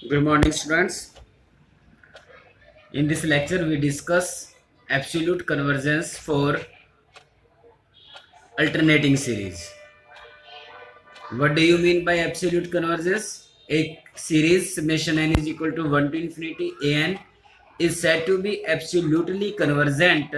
Good morning, students. In this lecture, we discuss absolute convergence for alternating series. What do you mean by absolute convergence? A series summation n is equal to 1 to infinity an is said to be absolutely convergent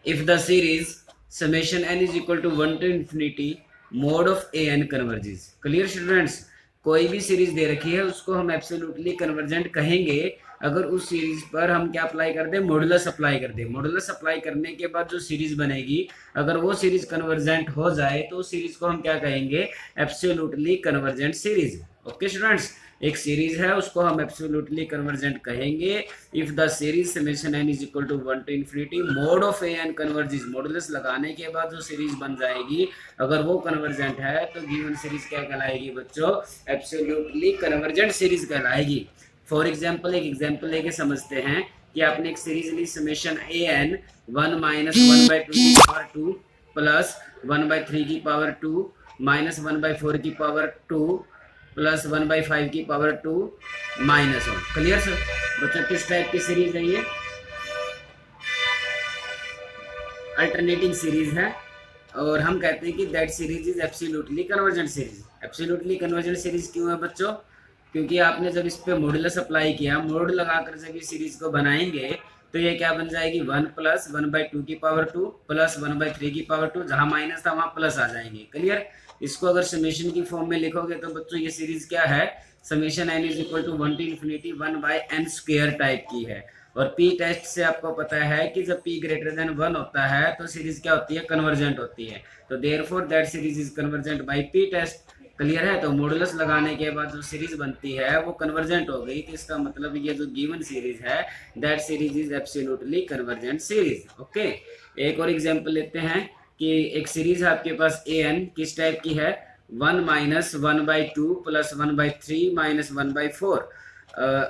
if the series summation n is equal to 1 to infinity mod of an converges. Clear, students? कोई भी series दे रखी है उसको हम absolutely convergent कहेंगे अगर उस सीरीज पर हम क्या अप्लाई कर दें, मॉडुलस अप्लाई कर दें। मॉडुलस अप्लाई करने के बाद जो सीरीज बनेगी अगर वो सीरीज कन्वर्जेंट हो जाए तो उस सीरीज को हम क्या कहेंगे, absolutely convergent series. Okay students, एक सीरीज है उसको हम एब्सोल्युटली कन्वर्जेंट कहेंगे if the series summation n is equal to 1 to infinity mode of an converges. Modulus लगाने के बाद जो सीरीज बन जाएगी अगर वो कन्वर्जेंट है तो गिवन सीरीज क्या कहलाएगी बच्चों, एब्सोल्युटली कन्वर्जेंट सीरीज कहलाएगी। फॉर एग्जाम्पल एक एग्जाम्पल लेके समझते हैं कि आपने एक सीरीज ली समेशन an 1 माइनस 1/2 की पावर 2 प्लस 1/3 की पावर 2 माइनस 1/4 की पावर 2 प्लस 1/5 की पावर 2 माइनस 1। Clear sir? बच्चों किस टाइप की सीरीज है ये? अल्टरनेटिंग सीरीज है और हम कहते हैं कि that series is absolutely convergent series. Absolutely convergent series क्यों है बच्चों? क्योंकि आपने जब इस पे मॉडुलस अप्लाई किया, मोड लगाकर जब इस सीरीज को बनाएंगे तो ये क्या बन जाएगी, 1 प्लस 1/2 की पावर 2 प्लस 1/3 की पावर 2, जहां माइनस था वहां प्लस आ जाएंगे। क्लियर? इसको अगर समेशन की फॉर्म में लिखोगे तो बच्चों ये सीरीज क्या है, summation n is equal to 1 to infinity 1/n² type की है। और पी टेस्ट से आपको पता है कि जब p ग्रेटर देन 1 होता है तो सीरीज क्या होती है, कन्वर्जेंट होती है। तो therefore that series is convergent by P test. Clear है? तो मॉडुलस लगाने के बाद जो सीरीज बनती है वो कन्वर्जेंट हो गई, तो इसका मतलब ये जो गिवन सीरीज है that series is absolutely convergent series. Okay, एक और एग्जांपल लेते हैं कि एक सीरीज है आपके पास an, किस टाइप की है, 1 माइनस 1/2 प्लस 1/3 माइनस 1/4।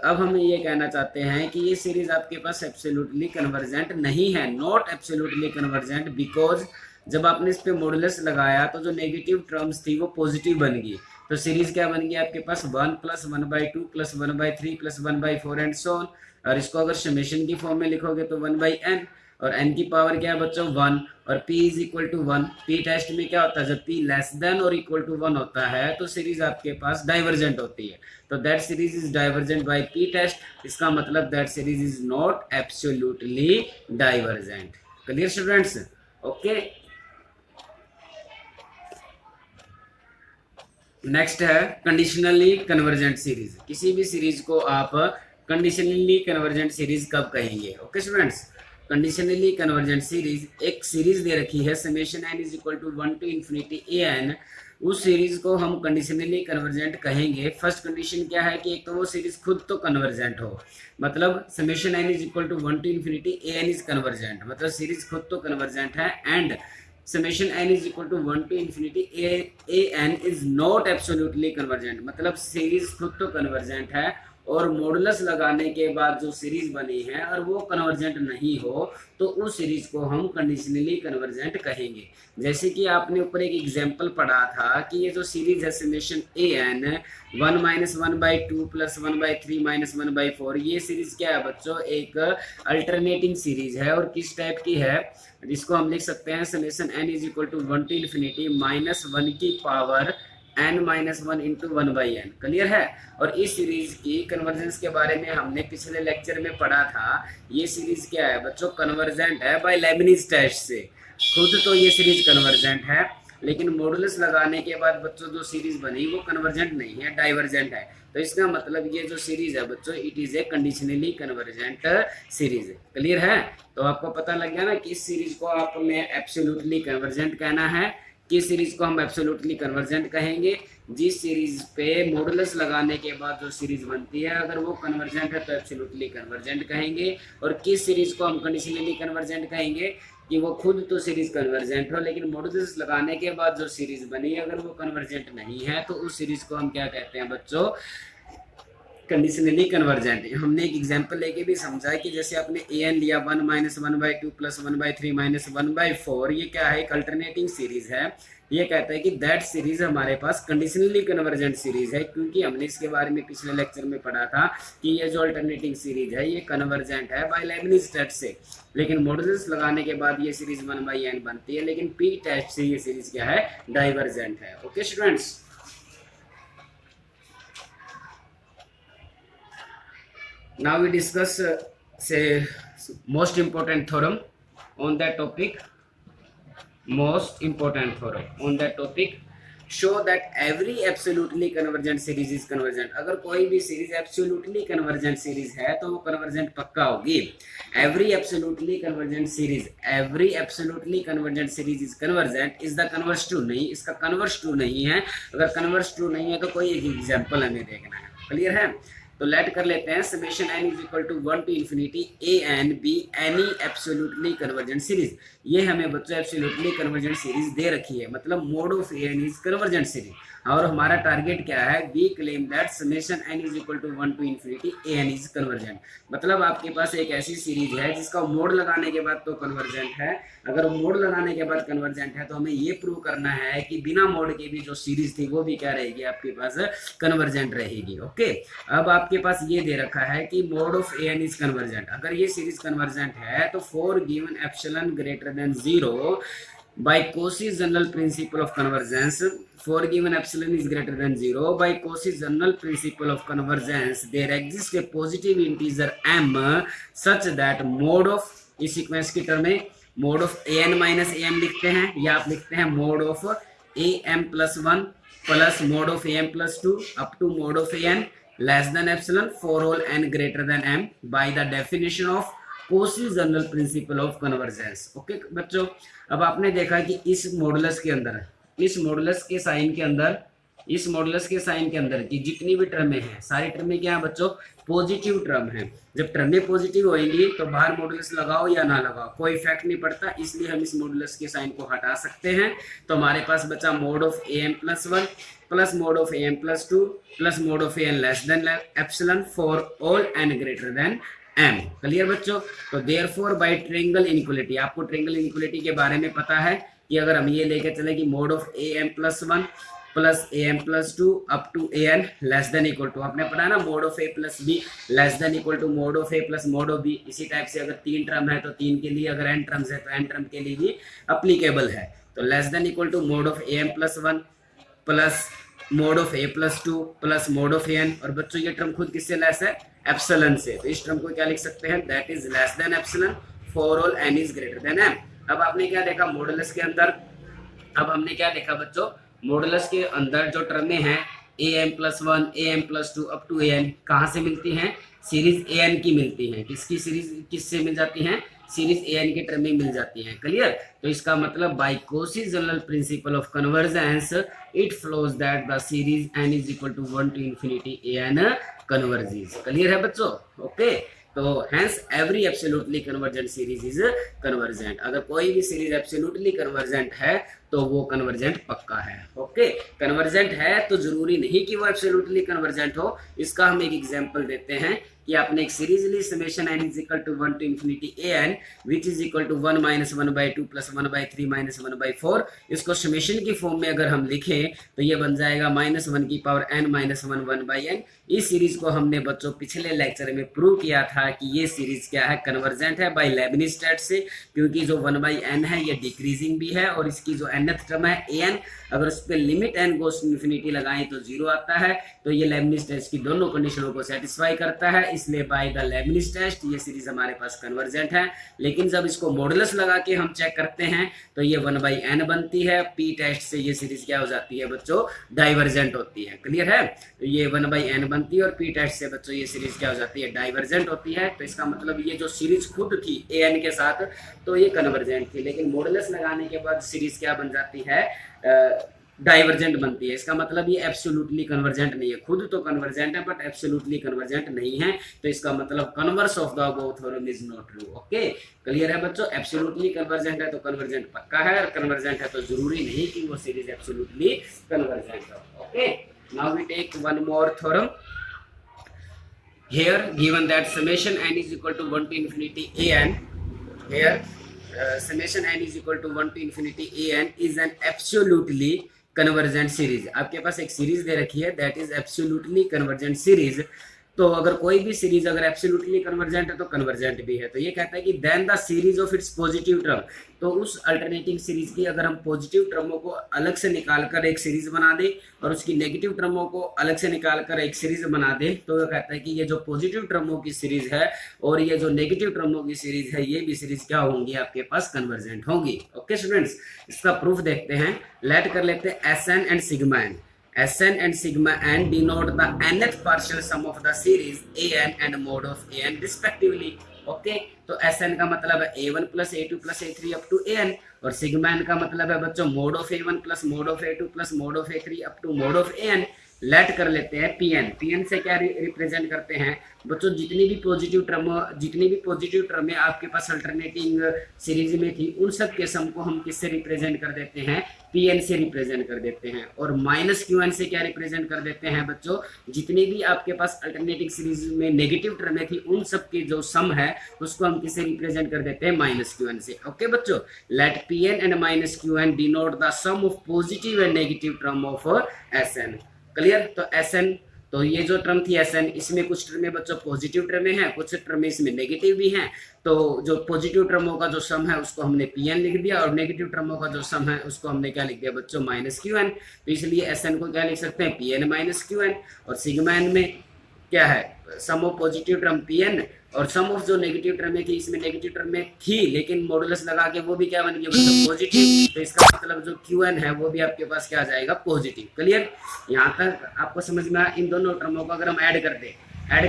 अब हम ये कहना चाहते हैं कि ये सीरीज आपके पास एब्सोल्युटली कन्वर्जेंट नहीं है, नॉट एब्सोल्युटली कन्वर्जेंट, बिकॉज जब आपने इस पे मॉडुलस लगाया तो जो नेगेटिव टर्म्स थी वो पॉजिटिव बन गई। तो सीरीज क्या बन गई आपके पास, 1 plus 1/2 plus 1/3 plus 1/4 and so on. और इसको अगर समेशन की फॉर्म में लिखोगे तो 1/n, और n की पावर क्या है बच्चों, 1, और p is equal to 1। p test में क्या होता है, जब p लेस देन और इक्वल टू 1 होता है तो सीरीज आपके पास डाइवर्जेंट होती है। तो that series is divergent by p test. इसका मतलब that series is not absolutely divergent. Clear students? Okay, next है कंडीशनली कन्वर्जेंट सीरीज। किसी भी सीरीज को आप कंडीशनली कन्वर्जेंट सीरीज कब कहेंगे? Okay students, conditionally convergent series, एक सीरीज दे रखी है summation n is equal to 1 to infinity an, उस सीरीज को हम कंडीशनली कन्वर्जेंट कहेंगे। फर्स्ट कंडीशन क्या है कि एक तो वो सीरीज खुद तो कन्वर्जेंट हो, मतलब summation n is equal to 1 to infinity an is convergent, मतलब सीरीज खुद तो कन्वर्जेंट है, and summation n is equal to 1 to infinity an is not absolutely convergent, मतलब सीरीज खुद तो कन्वर्जेंट है और मॉडुलस लगाने के बाद जो सीरीज बनी है और वो कन्वर्जेंट नहीं हो तो उस सीरीज को हम कंडीशनली कन्वर्जेंट कहेंगे। जैसे कि आपने ऊपर एक एग्जांपल पढ़ा था कि ये जो सीरीज है summation an 1 minus 1/2 plus 1/3 minus 1/4, ये सीरीज क्या है बच्चों, एक अल्टरनेटिंग सीरीज है। और किस टाइप की है, जिसको हम लिख सकते हैं summation n is equal to 1 to infinity -1 की power n-1 into 1/n। Clear है? और इस सीरीज की कन्वर्जेंस के बारे में हमने पिछले लेक्चर में पढ़ा था। ये सीरीज क्या है बच्चों, कन्वर्जेंट है बाय लेबनिज टेस्ट से। खुद तो ये सीरीज कन्वर्जेंट है लेकिन मॉडुलस लगाने के बाद बच्चों जो सीरीज बनी वो कन्वर्जेंट नहीं है, डाइवर्जेंट है। तो इसका मतलब ये जो सीरीज है बच्चों it is a conditionally convergent series. Clear है? तो आपको पता लग गया ना कि इस सीरीज को आपने एब्सोल्युटली कन्वर्जेंट कहना है, किस सीरीज को हम एब्सोल्युटली कन्वर्जेंट कहेंगे, जिस सीरीज पे मॉडुलस लगाने के बाद जो सीरीज बनती है अगर वो कन्वर्जेंट है तो एब्सोल्युटली कन्वर्जेंट कहेंगे। और किस सीरीज को हम कंडीशनली कन्वर्जेंट कहेंगे, कि वो खुद तो सीरीज कन्वर्जेंट हो लेकिन मॉडुलस लगाने के बाद जो सीरीज बनी अगर वो कन्वर्जेंट नहीं है तो उस सीरीज को हम क्या कहते हैं बच्चों, कंडीशनली कन्वर्जेंट। हमने एक एग्जांपल लेके भी समझा कि जैसे आपने ए एन लिया 1 - 1/2 + 1/3 - 1/4, ये क्या है, एक अल्टरनेटिंग सीरीज है। ये कहता है कि दैट सीरीज हमारे पास कंडीशनली कन्वर्जेंट सीरीज है, क्योंकि हमने इसके बारे में पिछले लेक्चर में पढ़ा था कि ये जो अल्टरनेटिंग सीरीज है ये कन्वर्जेंट है बाय लेबनिज टेस्ट से। लेकिन मॉडुलस लगाने के बाद ये सीरीज 1/n बनती है, लेकिन पी टेस्ट से ये सीरीज क्या है, डाइवर्जेंट है। Okay students, now we discuss say most important theorem on that topic. Most important theorem on that topic, show that every absolutely convergent series is convergent। अगर कोई भी सीरीज एब्सोल्युटली कन्वर्जेंट सीरीज है तो वो convergent पक्का होगी। every absolutely convergent series is convergent is the converse to, नहीं, इसका कन्वर्स टू नहीं है। अगर कन्वर्स टू नहीं है तो कोई एक एग्जांपल हमें देखना है। क्लियर है? तो लेट कर लेते हैं summation n = 1 to infinity a n b any absolutely convergent series. ये हमें बच्चों एब्सोल्युटली कन्वर्जेंट सीरीज दे रखी है, मतलब mode of A N is convergent series. और हमारा टारगेट क्या है, we claim that summation n = 1 to infinity a n is convergent. मतलब आपके पास एक ऐसी सीरीज है जिसका मोड लगाने के बाद तो कन्वर्जेंट है। अगर मोड लगाने के बाद कन्वर्जेंट है तो हमें ये प्रूव करना है कि बिना मोड के भी जो सीरीज थी वो भी क्या रहेगी, आपके पास कन्वर्जेंट रहेगी। ओके, अब आपके पास ये दे रखा है कि mode of A N is convergent. अगर ये सीरीज कन्वर्जेंट है तो for given epsilon greater than 0 by Cauchy's general principle of convergence, for given epsilon is greater than 0 by Cauchy's general principle of convergence, there exists a positive integer m such that mode of, इस sequence की term में mode of A N minus A M लिखते हैं, या आप लिखते हैं mode of A M plus 1 plus mode of A M plus 2 up to mode of A N less than epsilon for all N greater than M by the definition of Cauchy's general principle of convergence. Okay बच्चों, अब आपने देखा कि इस modulus के अंदर, इस modulus के साइन के अंदर, इस मॉडुलस के साइन के अंदर की जितनी भी टर्में हैं सारी टर्में क्या है बच्चों, पॉजिटिव टर्म है। जब टर्में पॉजिटिव होंगी तो बाहर मॉडुलस लगाओ या ना लगाओ कोई इफेक्ट नहीं पड़ता, इसलिए हम इस मॉडुलस के साइन को हटा सकते हैं। तो हमारे पास बचा mode of A M plus 1 plus mode of A M plus 2 plus mode of A N less than epsilon for all N greater than M. Clear बच्चों? तो देयरफॉर बाय ट्रायंगल इनइक्वालिटी, आपको ट्रायंगल इनइक्वालिटी के बारे में पता है कि अगर हम ये लेके चले कि mode of A M plus 1 plus A M plus 2 up to A N less than equal to, आपने पढ़ा ना mode of A plus B less than equal to mode of A plus mode of B. इसी type से अगर 3 term है तो 3 के लिए, अगर n टर्म्स है तो n टर्म के लिए भी अप्लीकेबल है। तो less than equal to mode of A M plus 1 plus mode of A plus 2 plus mode of A N. और बच्चों ये टर्म खुद किससे लेस है, एप्सिलॉन से, तो इस टर्म को क्या लिख सकते हैं, that is less than epsilon for all N is greater than M. अब आपने क्या देखा मॉडुलस के अंदर, अब हमने क्या देखा बच्चों, मॉडुलस के अंदर जो टर्में हैं A M plus 1 A M plus 2 up to A N कहाँ से मिलती हैं, सीरीज ए एन की मिलती हैं। किसकी सीरीज किससे मिल जाती हैं, सीरीज ए एन के टर्में मिल जाती हैं। क्लियर? तो इसका मतलब by Cauchy's general principle of convergence it flows that the series n is equal to 1 to infinity a n converges. Clear है बच्चों? ओके, तो hence every absolutely convergent series is convergent. अगर कोई भी सीरीज एब्सोल्युटली कन्वर्जेंट है तो वो convergent पक्का है। ओके, कन्वर्जेंट है तो जरूरी नहीं कि वो एब्सोल्युटली कन्वर्जेंट हो। इसका हम एक एग्जांपल देते हैं कि आपने एक सीरीज ली summation n is equal to 1 to infinity a n which is equal to 1 - 1/2 plus 1/3 - 1/4। इसको समेशन की फॉर्म में अगर हम लिखें तो ये बन जाएगा -1 की पावर n - 1 1/n। इस सीरीज को हमने बच्चों पिछले लेक्चर में प्रूव किया था कि ये सीरीज क्या है, कन्वर्जेंट है बाय लेबनिज टेस्ट से, क्योंकि जो 1/n है ये डिक्रीजिंग भी है और इसकी जो nth टर्म है an, अगर उस पर limit n goes to infinity लगाएं तो 0 आता है। तो ये लेबनिज टेस्ट की दोनों कंडीशनों को सेटिस्फाई करता है, इसलिए बाय द लेबनिज टेस्ट ये सीरीज हमारे पास कन्वर्जेंट है। लेकिन जब इसको मॉडुलस लगा के हम चेक करते हैं तो ये 1/n बनती है। पी टेस्ट से ये सीरीज क्या हो जाती है बच्चों, डाइवर्जेंट होती है। क्लियर है? तो ये 1/n बनती है और पी टेस्ट से बच्चों ये सीरीज क्या हो जाती है, डाइवर्जेंट होती है। तो इसका मतलब ये जो सीरीज खुद थी an के साथ तो ये कन्वर्जेंट थी, लेकिन मॉडुलस लगाने के बाद सीरीज क्या बन जाती है, डाइवर्जेंट बनती है। इसका मतलब ये एब्सोल्युटली कन्वर्जेंट नहीं है, खुद तो कन्वर्जेंट है बट एब्सोल्युटली कन्वर्जेंट नहीं है। तो इसका मतलब converse of the above theorem is not true. Okay, clear है बच्चों? एब्सोल्युटली कन्वर्जेंट है तो कन्वर्जेंट पक्का है, और कन्वर्जेंट है तो जरूरी नहीं कि वो सीरीज एब्सोल्युटली कन्वर्जेंट हो। Okay, now we take one more theorem. here given that summation n is equal to 1 to infinity an, here summation n is equal to 1 to infinity an is an absolutely convergent series. आपके पास एक series दे रखी है that is absolutely convergent series. तो अगर कोई भी series अगर एब्सोल्युटली कन्वर्जेंट है तो कन्वर्जेंट भी है। तो ये कहता है कि then the series of its positive term, तो उस अल्टरनेटिंग सीरीज की अगर हम पॉजिटिव टर्मों को अलग से निकालकर एक सीरीज बना दे और उसकी नेगेटिव टर्मों को अलग से निकालकर एक सीरीज बना दे, तो ये कहता है कि ये जो पॉजिटिव टर्मों की सीरीज है और ये जो नेगेटिव टर्मों की सीरीज है ये भी सीरीज क्या होंगी, आपके पास कन्वर्जेंट होंगी। ओके स्टूडेंट्स, इसका प्रूफ देखते हैं। लेट कर लेते हैं Sn and sigma N. Sn and sigma n denote the nth partial sum of the series an and mod of an respectively. Okay तो Sn का मतलब है a1 plus a2 plus a3 up to an, और sigma n का मतलब है बच्चों mod of a1 plus mode of a2 plus mode of a3 up to mode of an। Let कर लेते हैं Pn। Pn से क्या रिप्रेजेंट करते हैं बच्चों, जितनी भी पॉजिटिव टर्म आपके पास अल्टरनेटिंग सीरीज में थी उन सब के सम को हम किससे रिप्रेजेंट कर देते हैं, Pn से रिप्रेजेंट कर देते हैं। और माइनस Qn से क्या रिप्रेजेंट कर देते हैं बच्चों, जितनी भी आपके पास अल्टरनेटिंग सीरीज में नेगेटिव टर्म थी उन सब के जो सम है उसको हम किससे रिप्रेजेंट कर देते हैं, माइनस Qn से। ओके बच्चों, let Pn and minus Qn denote the sum of positive and negative term of Sn। Clear. तो Sn, तो ये जो टर्म थी Sn, इसमें कुछ टर्में बच्चों पॉजिटिव टर्में हैं, कुछ टर्में इसमें नेगेटिव भी हैं। तो जो पॉजिटिव टर्मों का जो सम है उसको हमने Pn लिख दिया और नेगेटिव टर्मों का जो सम है उसको हमने क्या लिख दिया बच्चों, माइनस Qn। तो इसलिए Sn को क्या लिख सकते हैं, Pn माइनस Qn। और सिग्मा n में क्या है, सम ऑफ पॉजिटिव टर्म Pn और सम ऑफ जो नेगेटिव टर्म थी, इसमें नेगेटिव टर्म में थी लेकिन मॉडुलस लगा के वो भी क्या बन गया बच्चों, पॉजिटिव। तो इसका मतलब जो Qn है वो भी आपके पास क्या आ जाएगा, पॉजिटिव। क्लियर, यहाँ तक आपको समझ में आया। इन दोनों टर्मों को अगर हम ऐड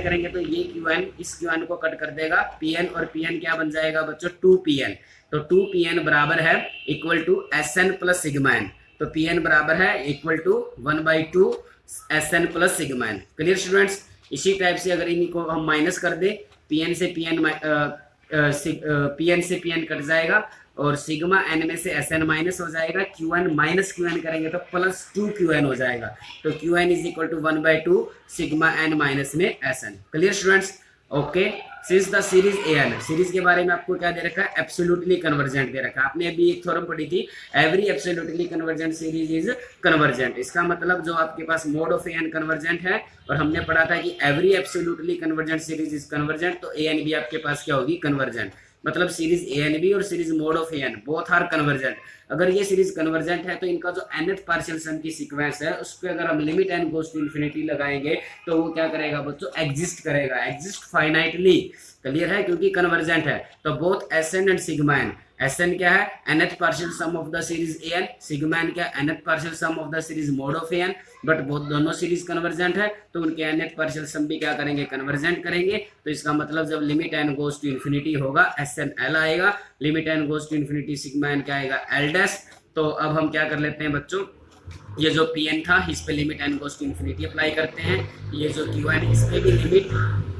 करेंगे तो ये Qn इस Qn को कट कर देगा, Pn और Pn क्या बन जाएगा बच्चों, 2Pn। तो 2Pn बराबर है equal to Sn plus sigma n। तो Pn बराबर है equal to 1/2 Sn plus sigma n। Clear students, इसी टाइप से अगर इनको हम माइनस कर दे, Pn से Pn कट जाएगा और सिग्मा n में से Sn माइनस हो जाएगा, Qn माइनस Qn करेंगे तो प्लस 2Qn हो जाएगा। तो Qn is equal to 1/2 sigma n minus में Sn। Clear students, okay. Since the series an, series के बारे में आपको क्या दे रखा है, एब्सोल्युटली कन्वर्जेंट दे रखा है। आपने अभी एक थ्योरम पढ़ी थी, every absolutely convergent series is convergent. इसका मतलब जो आपके पास मोड ऑफ an कन्वर्जेंट है, और हमने पढ़ा था कि every absolutely convergent series is convergent, तो an भी आपके पास क्या होगी, कन्वर्जेंट। मतलब सीरीज an भी और series mod of an both are convergent. अगर ये सीरीज कन्वर्जेंट है तो इनका जो nth पार्शियल सम की सीक्वेंस है उस पर अगर हम limit n goes to infinity लगाएंगे तो वो क्या करेगा बच्चों, एग्जिस्ट करेगा, एग्जिस्ट फाइनाइटली। क्लियर है, क्योंकि कन्वर्जेंट है। तो both Sn and sigma n, Sn क्या है, nth partial sum of the series an, sigma n क्या है, nth partial sum of the series mod of an। But दोनों सीरीज कन्वर्जेंट है तो उनके nth पार्शियल सम भी क्या करेंगे, कन्वर्जेंट करेंगे। तो इसका मतलब जब limit n goes to infinity होगा Sn l आएगा, limit n goes to infinity sigma n क्या आएगा, l डैश। तो अब हम क्या कर लेते हैं बच्चों, ये जो Pn था इस पे limit n goes to infinity apply करते हैं, ये जो Qn इस पे भी limit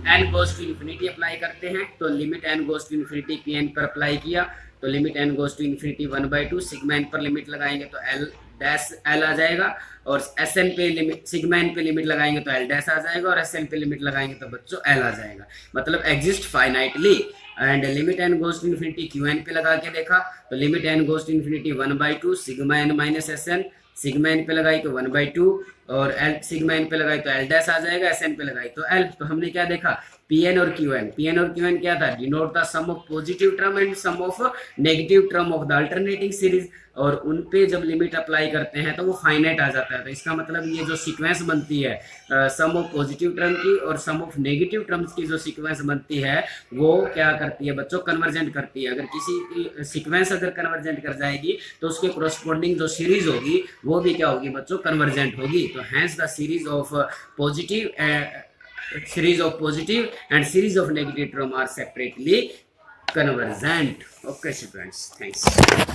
n goes to infinity apply करते हैं। तो limit n goes to infinity Pn पर अप्लाई किया तो limit n goes to infinity 1/2 sigma n पर लिमिट लगाएंगे तो l डैश l आ जाएगा, और Sn पे लिमिट, सिग्मा n पे लिमिट लगाएंगे तो l डैश आ जाएगा, और Sn पे लिमिट लगाएंगे तो बच्चों l आ जाएगा। मतलब exist finitely. And limit n goes to infinity Qn पे लगा के देखा तो limit n goes to infinity 1/2 sigma n minus Sn, sigma n पे लगाई तो 1/2 और l सिग्मा n पे लगाई तो l डैश आ जाएगा, Sn पे लगाई तो l। तो हमने क्या देखा, Pn और Qn क्या था, denote the sum of positive term and sum of negative term of the alternating series, और उन पे जब लिमिट अप्लाई करते हैं तो वो फाइनाइट आ जाता है। तो इसका मतलब ये जो सीक्वेंस बनती है सम ऑफ पॉजिटिव टर्म की और सम ऑफ नेगेटिव टर्म्स की जो सीक्वेंस बनती है वो क्या करती है बच्चों, कन्वर्जेंट करती है। अगर किसी की सीक्वेंस अगर कन्वर्जेंट कर जाएगी तो उसके कोरस्पॉन्डिंग जो सीरीज होगी वो भी क्या होगी बच्चों, कन्वर्जेंट होगी। तो hence the series of positive and series of negative term are separately convergent. Okay students, thanks.